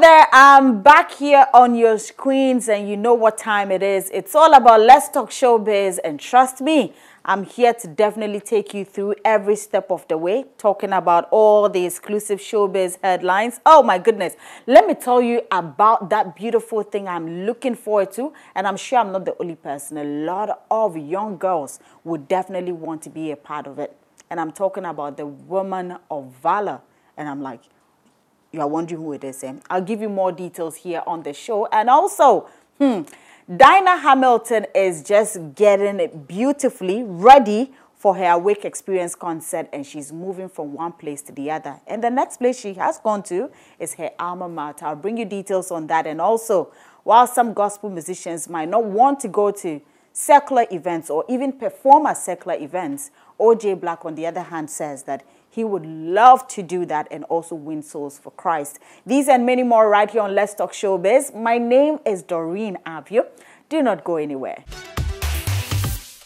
there, I'm back here on your screens and you know what time it is. It's all about Let's Talk Showbiz, and trust me, I'm here to definitely take you through every step of the way, talking about all the exclusive showbiz headlines. Oh my goodness, let me tell you about that beautiful thing I'm looking forward to, and I'm sure I'm not the only person. A lot of young girls would definitely want to be a part of it. And I'm talking about the woman of valor. And I'm like, you are wondering who it is, eh? I'll give you more details here on the show. And also, Dinah Hamilton is just getting it beautifully ready for her Awake Experience concert, and she's moving from one place to the other. And the next place she has gone to is her alma mater. I'll bring you details on that. And also, while some gospel musicians might not want to go to secular events or even perform at secular events, OJ Black, on the other hand, says that he would love to do that and also win souls for Christ. These and many more right here on Let's Talk Showbiz. My name is Doreen Avio. Do not go anywhere.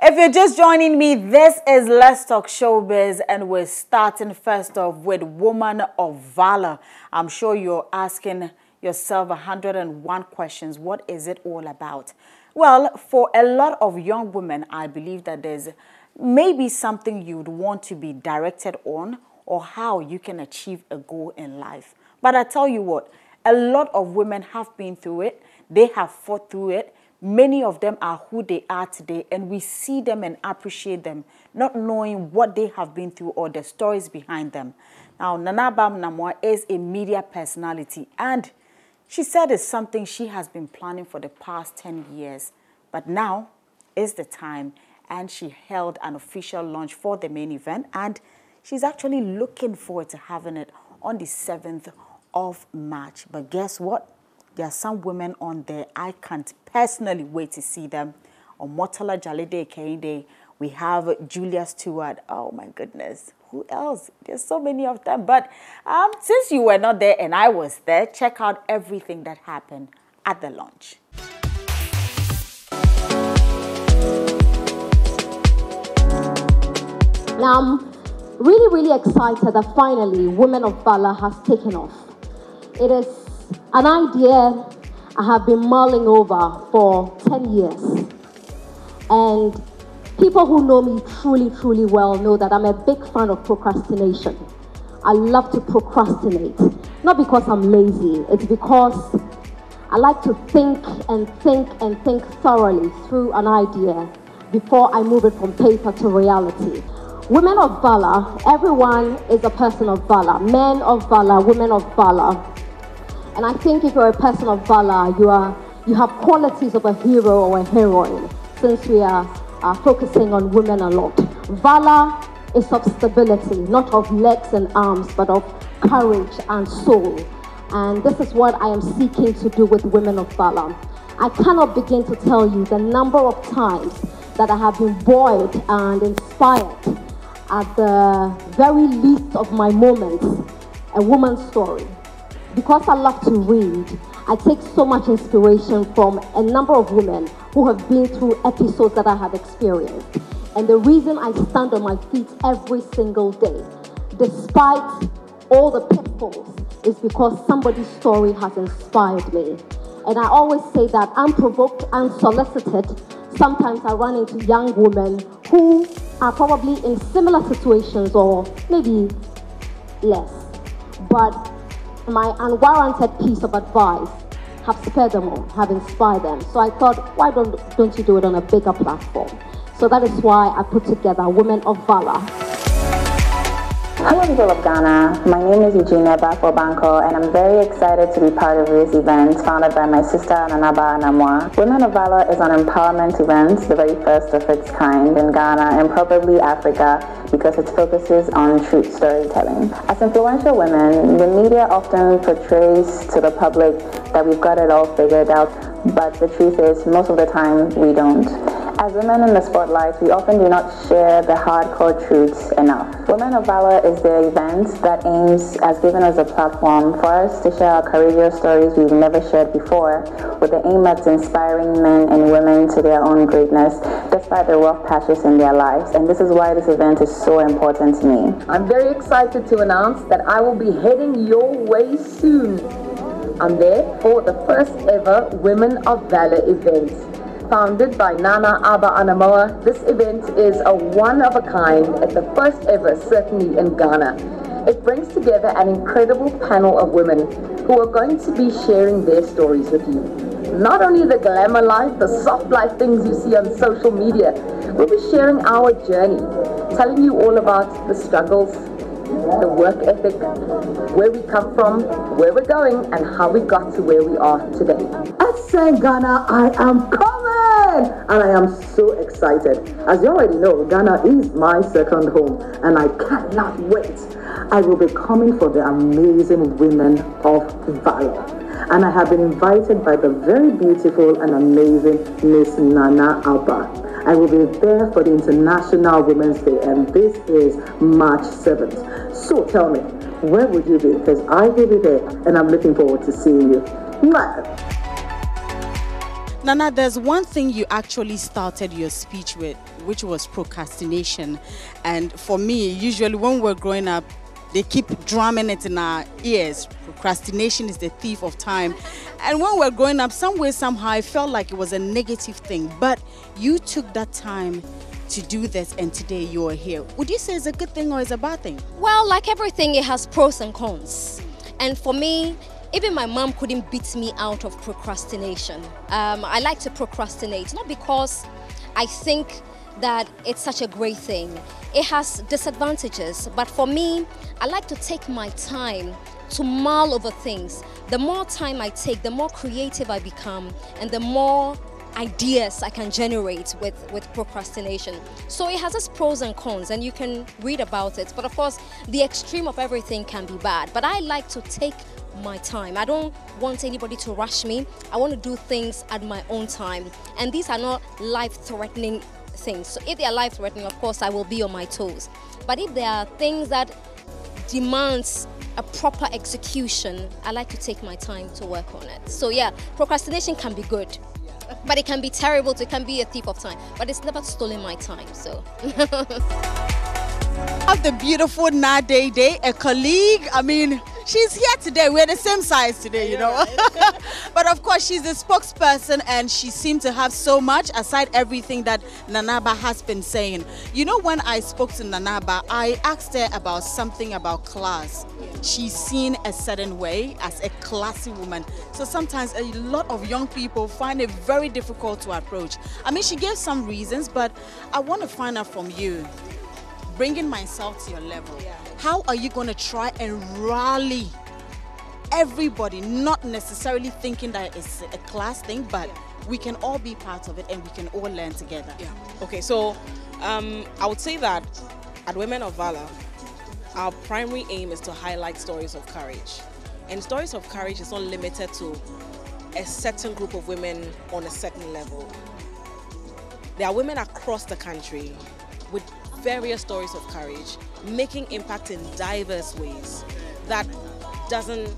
If you're just joining me, this is Let's Talk Showbiz, and we're starting first off with Woman of Valor. I'm sure you're asking yourself 101 questions. What is it all about? Well, for a lot of young women, I believe that there's maybe something you'd want to be directed on, or how you can achieve a goal in life. But I tell you what, a lot of women have been through it. They have fought through it. Many of them are who they are today, and we see them and appreciate them, not knowing what they have been through or the stories behind them. Now, Nana Bam Namwa is a media personality, and she said it's something she has been planning for the past 10 years. But now is the time, and she held an official launch for the main event, and she's actually looking forward to having it on the 7th of March. But guess what? There are some women on there. I can't personally wait to see them. On Motala Jalide Kehinde, we have Julia Stewart. Oh my goodness. Who else? There's so many of them. But since you were not there and I was there, check out everything that happened at the launch. Now, I'm really excited that finally Women of Valor has taken off. It is an idea I have been mulling over for 10 years. And people who know me truly well know that I'm a big fan of procrastination. I love to procrastinate. Not because I'm lazy, it's because I like to think thoroughly through an idea before I move it from paper to reality. Women of valor, everyone is a person of valor. Men of valor, women of valor. And I think if you're a person of valor, you have qualities of a hero or a heroine, since we are focusing on women a lot. Valor is of stability, not of legs and arms, but of courage and soul. And this is what I am seeking to do with Women of Valor. I cannot begin to tell you the number of times that I have been buoyed and inspired at the very least of my moments, a woman's story. Because I love to read, I take so much inspiration from a number of women who have been through episodes that I have experienced. And the reason I stand on my feet every single day, despite all the pitfalls, is because somebody's story has inspired me. And I always say that unprovoked, unsolicited, sometimes I run into young women who are probably in similar situations or maybe less. But my unwarranted piece of advice have spurred them on, have inspired them. So I thought, why don't you do it on a bigger platform? So that is why I put together Women of Valor. Hello people of Ghana, my name is Eugenia Bafo-Banko, and I'm very excited to be part of this event founded by my sister Nanaba Anamwa. Women of Valor is an empowerment event, the very first of its kind in Ghana and probably Africa, because it focuses on truth storytelling. As influential women, the media often portrays to the public that we've got it all figured out, but the truth is most of the time we don't. As women in the spotlight, we often do not share the hardcore truths enough. Women of Valor is the event that has given us a platform for us to share our courageous stories we've never shared before, with the aim at inspiring men and women to their own greatness, despite the rough patches in their lives. And this is why this event is so important to me. I'm very excited to announce that I will be heading your way soon. I'm there for the first ever Women of Valor event. Founded by Nana Aba Anamoa, this event is a one-of-a-kind at the first ever, certainly in Ghana. It brings together an incredible panel of women who are going to be sharing their stories with you. Not only the glamour life, the soft life things you see on social media, we'll be sharing our journey, telling you all about the struggles, the work ethic, where we come from, where we're going, and how we got to where we are today. At St. Ghana, I am coming! And I am so excited. As you already know, Ghana is my second home, and I cannot wait. I will be coming for the amazing Women of Valor. And I have been invited by the very beautiful and amazing Miss Nana Abba. I will be there for the International Women's Day, and this is March 7th. So tell me, where would you be? Because I will be there, and I'm looking forward to seeing you. Mwah! Nana, there's one thing you actually started your speech with, which was procrastination. And for me, usually when we're growing up, they keep drumming it in our ears. Procrastination is the thief of time. And when we're growing up, some way, somehow, I felt like it was a negative thing. But you took that time to do this, and today you are here. Would you say it's a good thing or it's a bad thing? Well, like everything, it has pros and cons. And for me, even my mom couldn't beat me out of procrastination. I like to procrastinate, not because I think that it's such a great thing. It has disadvantages, but for me, I like to take my time to mull over things. The more time I take, the more creative I become, and the more ideas I can generate with procrastination. So it has its pros and cons, and you can read about it. But of course, the extreme of everything can be bad. But I like to take my time. I don't want anybody to rush me. I want to do things at my own time. And these are not life-threatening things. So if they are life-threatening, of course, I will be on my toes. But if there are things that demands a proper execution, I like to take my time to work on it. So yeah, procrastination can be good, but it can be terrible. It can be a thief of time, but it's never stolen my time. So Have the beautiful Nade Day, a colleague. I mean, she's here today. We're the same size today, you know. But of course, she's the spokesperson, and she seemed to have so much aside everything that Nanaba has been saying. You know, when I spoke to Nanaba, I asked her about something about class. She's seen a certain way as a classy woman. So sometimes a lot of young people find it very difficult to approach. I mean, she gave some reasons, but I want to find out from you, bringing myself to your level, how are you going to try and rally everybody, not necessarily thinking that it's a class thing, but we can all be part of it and we can all learn together? Okay, so I would say that at Women of Valor, our primary aim is to highlight stories of courage. And stories of courage is not limited to a certain group of women on a certain level. There are women across the country with various stories of courage, making impact in diverse ways that doesn't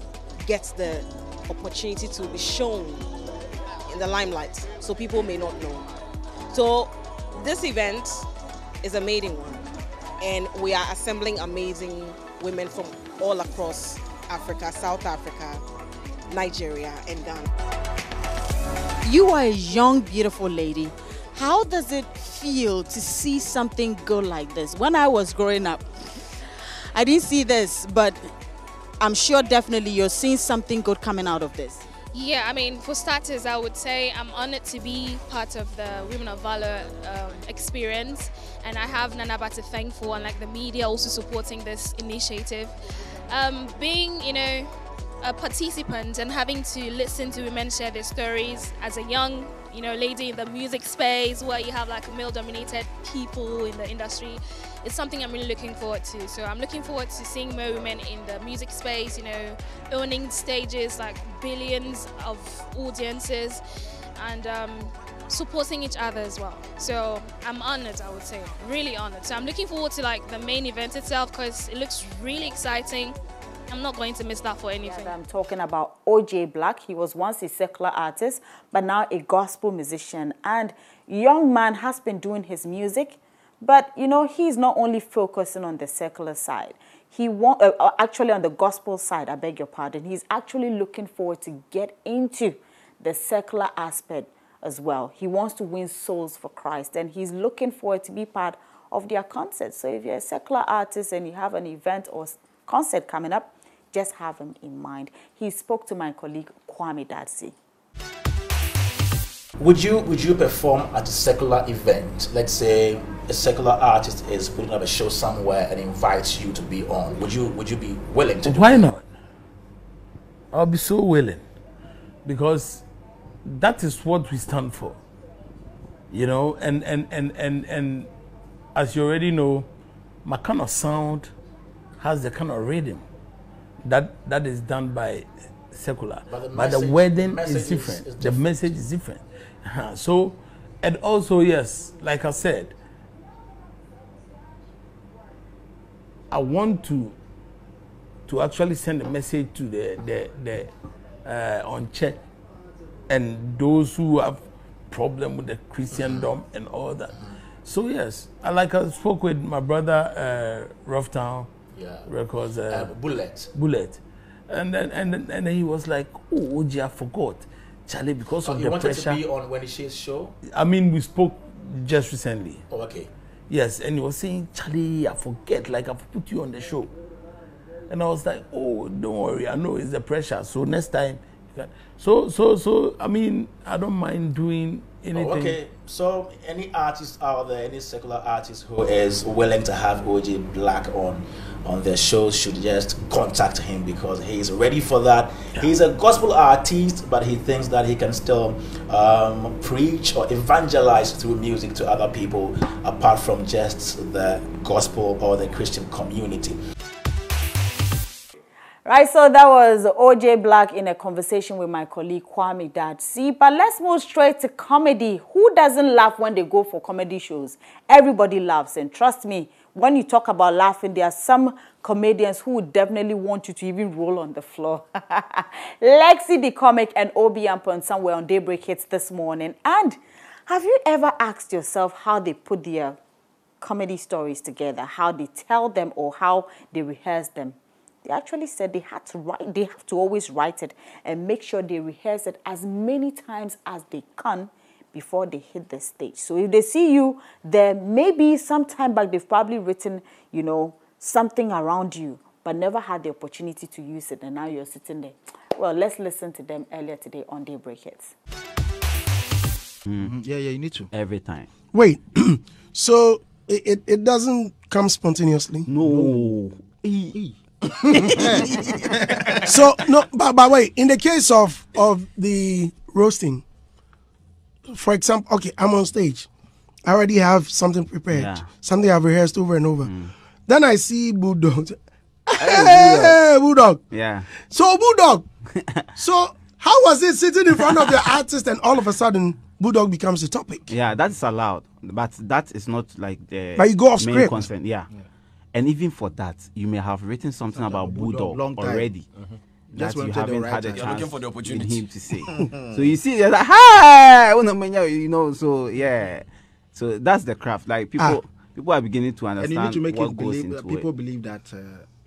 get the opportunity to be shown in the limelight, so people may not know. So this event is a maiden one, and we are assembling amazing women from all across Africa, South Africa, Nigeria, and Ghana. You are a young, beautiful lady. How does it feel to see something good like this? When I was growing up, I didn't see this, but I'm sure definitely you're seeing something good coming out of this. Yeah, I mean, for starters, I would say I'm honored to be part of the Women of Valor experience, and I have Nanaba to thank for, and like the media also supporting this initiative. Being, you know, a participant and having to listen to women share their stories as a young, you know, lady in the music space where you have like male-dominated people in the industry, it's something I'm really looking forward to. So I'm looking forward to seeing more women in the music space, you know, owning stages like billions of audiences, and supporting each other as well. So I'm honored, I would say, really honored. So I'm looking forward to like the main event itself because it looks really exciting. I'm not going to miss that for anything. I'm talking about OJ Black. He was once a secular artist, but now a gospel musician. And young man has been doing his music, but you know, he's not only focusing on the secular side. He actually on the gospel side, I beg your pardon, he's actually looking forward to get into the secular aspect as well. He wants to win souls for Christ, and he's looking forward to be part of their concert. So if you're a secular artist and you have an event or concert coming up, just have him in mind. He spoke to my colleague Kwame Dadzi. Would you perform at a secular event? Let's say a secular artist is putting up a show somewhere and invites you to be on. Would you be willing to do Why that? not? I'll be so willing, because that is what we stand for. You know, and as you already know, my kind of sound has the kind of rhythm that is done by secular. But the wedding is different. The message is different. So, and also, yes, like I said, I want to actually send a message to the on church and those who have problem with the Christendom and all that. So yes, I spoke with my brother Roughtown Records, Bullet, and then he was like, "Oh, OG, I forgot, Charlie, because of the pressure." You wanted to be on When She's show? I mean, we spoke just recently. Oh, okay. Yes, and he was saying, "Charlie, I forget, like I've put you on the show," and I was like, "Oh, don't worry, I know it's the pressure. So next time." So I mean, I don't mind doing anything. Oh, okay, so any artist out there, any secular artist who is willing to have OJ Black on their show should just contact him, because he's ready for that. Yeah. He's a gospel artist, but he thinks that he can still preach or evangelize through music to other people apart from just the gospel or the Christian community. Right, so that was OJ Black in a conversation with my colleague Kwame Dadzi. But let's move straight to comedy. Who doesn't laugh when they go for comedy shows? Everybody laughs, and trust me, when you talk about laughing, there are some comedians who would definitely want you to even roll on the floor. Lexi the comic and Obi Ampon somewhere on Daybreak Hits this morning. And have you ever asked yourself how they put their comedy stories together, how they tell them or how they rehearse them? They actually said they have to always write it and make sure they rehearse it as many times as they can before they hit the stage. So if they see you there, maybe sometime back they've probably written, you know, something around you, but never had the opportunity to use it, and now you're sitting there. Well, let's listen to them earlier today on Daybreak Hits. Yeah, you need to. Every time. Wait, so it doesn't come spontaneously? No. So no, but wait. In the case of the roasting, for example, okay, I'm on stage. I already have something prepared, something I've rehearsed over and over. Then I see Bulldog. Hey, Bulldog. Yeah. So Bulldog. So how was it sitting in front of the artist and all of a sudden Bulldog becomes the topic? Yeah, that's allowed, but that is not like the but you go off main script. consent. Yeah. And even for that, you may have written something about Bulldog already. That you haven't had a chance looking for the opportunity. in him to say. So you see, they're like, hi, you know. So yeah, so that's the craft. Like people are beginning to understand. And you need to make what it goes believe. into People it. believe that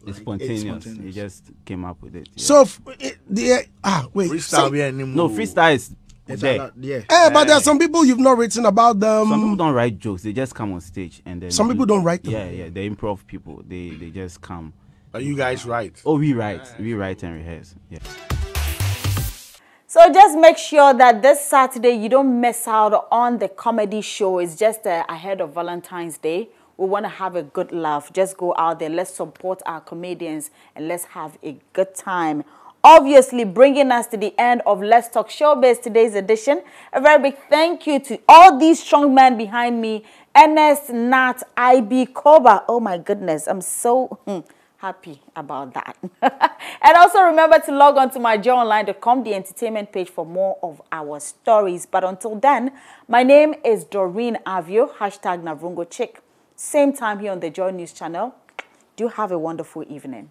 It's spontaneous. You just came up with it. Yeah. So wait. Freestyle, no, freestyle is there. But there are some people you've not written about them. Some people don't write jokes. They just come on stage and then. Some people don't write them. Yeah. The improv people, they just come. Are you guys write? Oh, we write and rehearse. Yeah. So just make sure that this Saturday you don't miss out on the comedy show. It's just ahead of Valentine's Day. We want to have a good laugh. Just go out there. Let's support our comedians and let's have a good time. Obviously, bringing us to the end of Let's Talk Showbiz, today's edition. A very big thank you to all these strong men behind me. Ernest, Nat, IB, Koba. Oh my goodness, I'm so happy about that. And also remember to log on to myjoyonline.com, the entertainment page, for more of our stories. But until then, my name is Doreen Avio, #Navrungo Chick. Same time here on the Joy News channel. Do have a wonderful evening.